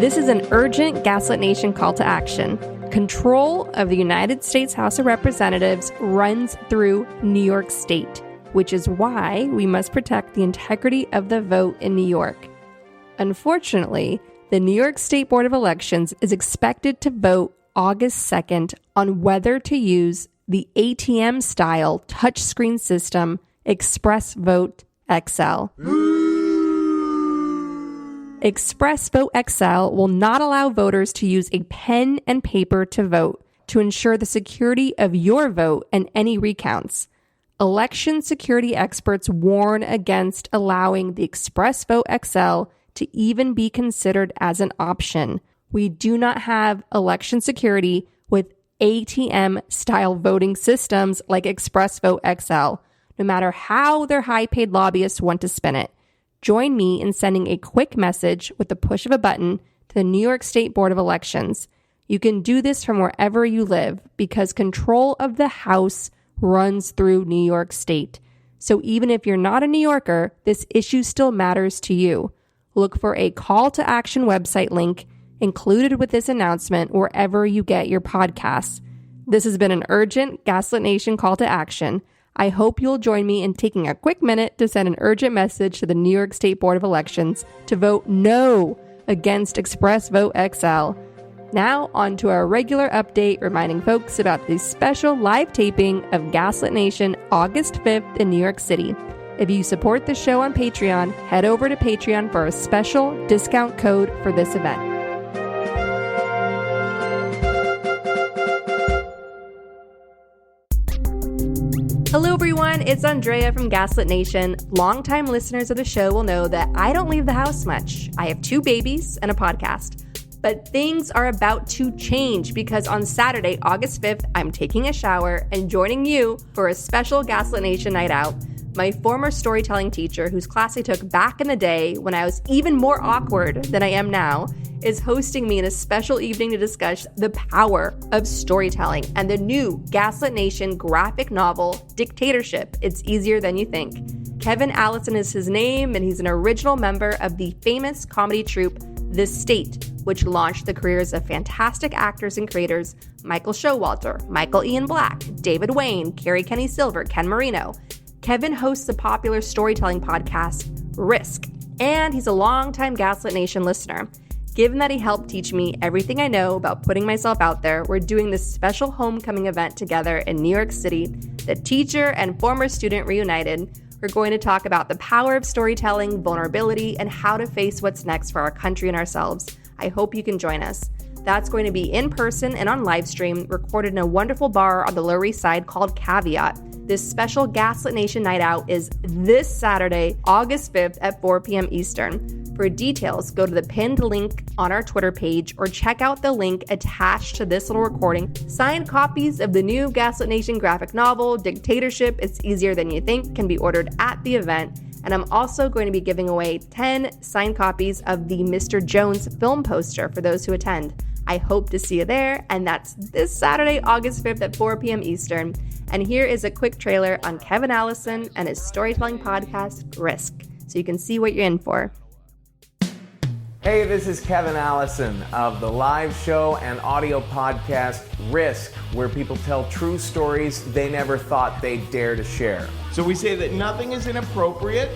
This is an urgent Gaslit Nation call to action. Control of the United States House of Representatives runs through New York State, which is why we must protect the integrity of the vote in New York. Unfortunately, the New York State Board of Elections is expected to vote August 2nd on whether to use the ATM-style touchscreen system Express Vote XL. Express Vote XL will not allow voters to use a pen and paper to vote to ensure the security of your vote and any recounts. Election security experts warn against allowing the Express Vote XL to even be considered as an option. We do not have election security with ATM-style voting systems like Express Vote XL, no matter how their high-paid lobbyists want to spin it. Join me in sending a quick message with the push of a button to the New York State Board of Elections. You can do this from wherever you live because control of the House runs through New York State. So even if you're not a New Yorker, this issue still matters to you. Look for a call to action website link included with this announcement wherever you get your podcasts. This has been an urgent Gaslit Nation call to action. I hope you'll join me in taking a quick minute to send an urgent message to the New York State Board of Elections to vote no against Express Vote XL. Now, on to our regular update reminding folks about the special live taping of Gaslit Nation August 5th in New York City. If you support the show on Patreon, head over to Patreon for a special discount code for this event. Hello everyone, it's Andrea from Gaslit Nation. Longtime listeners of the show will know that I don't leave the house much. I have 2 babies and a podcast. But things are about to change because on Saturday, August 5th, I'm taking a shower and joining you for a special Gaslit Nation Night Out. My former storytelling teacher, whose class I took back in the day when I was even more awkward than I am now, is hosting me in a special evening to discuss the power of storytelling and the new Gaslit Nation graphic novel, Dictatorship. It's easier than you think. Kevin Allison is his name, and he's an original member of the famous comedy troupe, The State, which launched the careers of fantastic actors and creators Michael Showalter, Michael Ian Black, David Wayne, Carrie Kenny Silver, Ken Marino. Kevin hosts the popular storytelling podcast, Risk, and he's a longtime Gaslit Nation listener. Given that he helped teach me everything I know about putting myself out there, we're doing this special homecoming event together in New York City. The teacher and former student reunited. We're going to talk about the power of storytelling, vulnerability, and how to face what's next for our country and ourselves. I hope you can join us. That's going to be in person and on live stream, recorded in a wonderful bar on the Lower East Side called Caveat. This special Gaslit Nation Night Out is this Saturday, August 5th at 4 p.m. Eastern. For details, go to the pinned link on our Twitter page or check out the link attached to this little recording. Signed copies of the new Gaslit Nation graphic novel, Dictatorship, It's Easier Than You Think, can be ordered at the event. And I'm also going to be giving away 10 signed copies of the Mr. Jones film poster for those who attend. I hope to see you there, and that's this Saturday, August 5th at 4 p.m. Eastern. And here is a quick trailer on Kevin Allison and his storytelling podcast, Risk, so you can see what you're in for. Hey, this is Kevin Allison of the live show and audio podcast, Risk, where people tell true stories they never thought they'd dare to share. So we say that nothing is inappropriate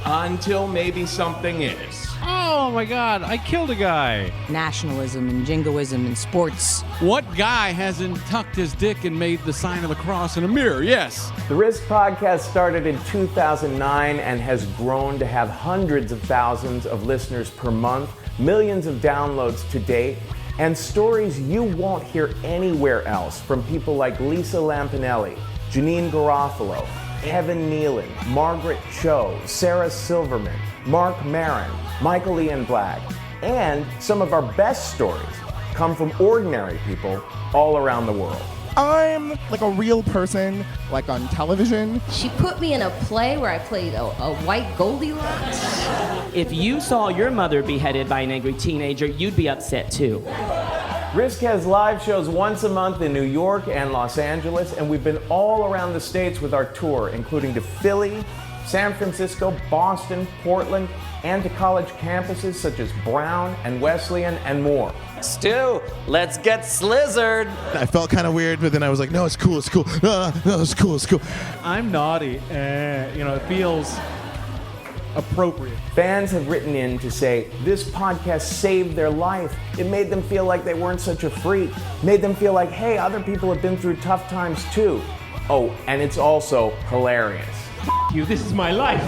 until maybe something is. Oh my God, I killed a guy. Nationalism and jingoism in sports. What guy hasn't tucked his dick and made the sign of the cross in a mirror? Yes. The Risk podcast started in 2009 and has grown to have hundreds of thousands of listeners per month, millions of downloads to date, and stories you won't hear anywhere else from people like Lisa Lampanelli, Janine Garofalo, Evan Nealon, Margaret Cho, Sarah Silverman, Mark Maron, Michael Ian Black, and some of our best stories come from ordinary people all around the world. I'm like a real person, like on television. She put me in a play where I played a white Goldilocks. If you saw your mother beheaded by an angry teenager, you'd be upset too. Risk has live shows once a month in New York and Los Angeles, and we've been all around the States with our tour, including to Philly, San Francisco, Boston, Portland, and to college campuses such as Brown and Wesleyan and more. Stu, let's get slizzard. I felt kind of weird, but then I was like, no, it's cool, it's cool. No, it's cool, it's cool. I'm naughty, and it feels appropriate. Fans have written in to say this podcast saved their life. It made them feel like they weren't such a freak. Made them feel like, hey, other people have been through tough times too. Oh, and it's also hilarious. You, this is my life.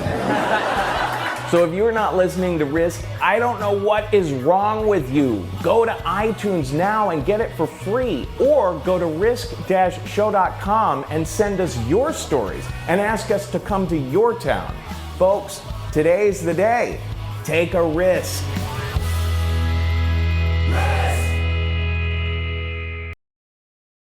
So if you're not listening to Risk, I don't know what is wrong with you. Go to iTunes now and get it for free, or go to risk-show.com and send us your stories and ask us to come to your town. Folks, today's the day. Take a risk.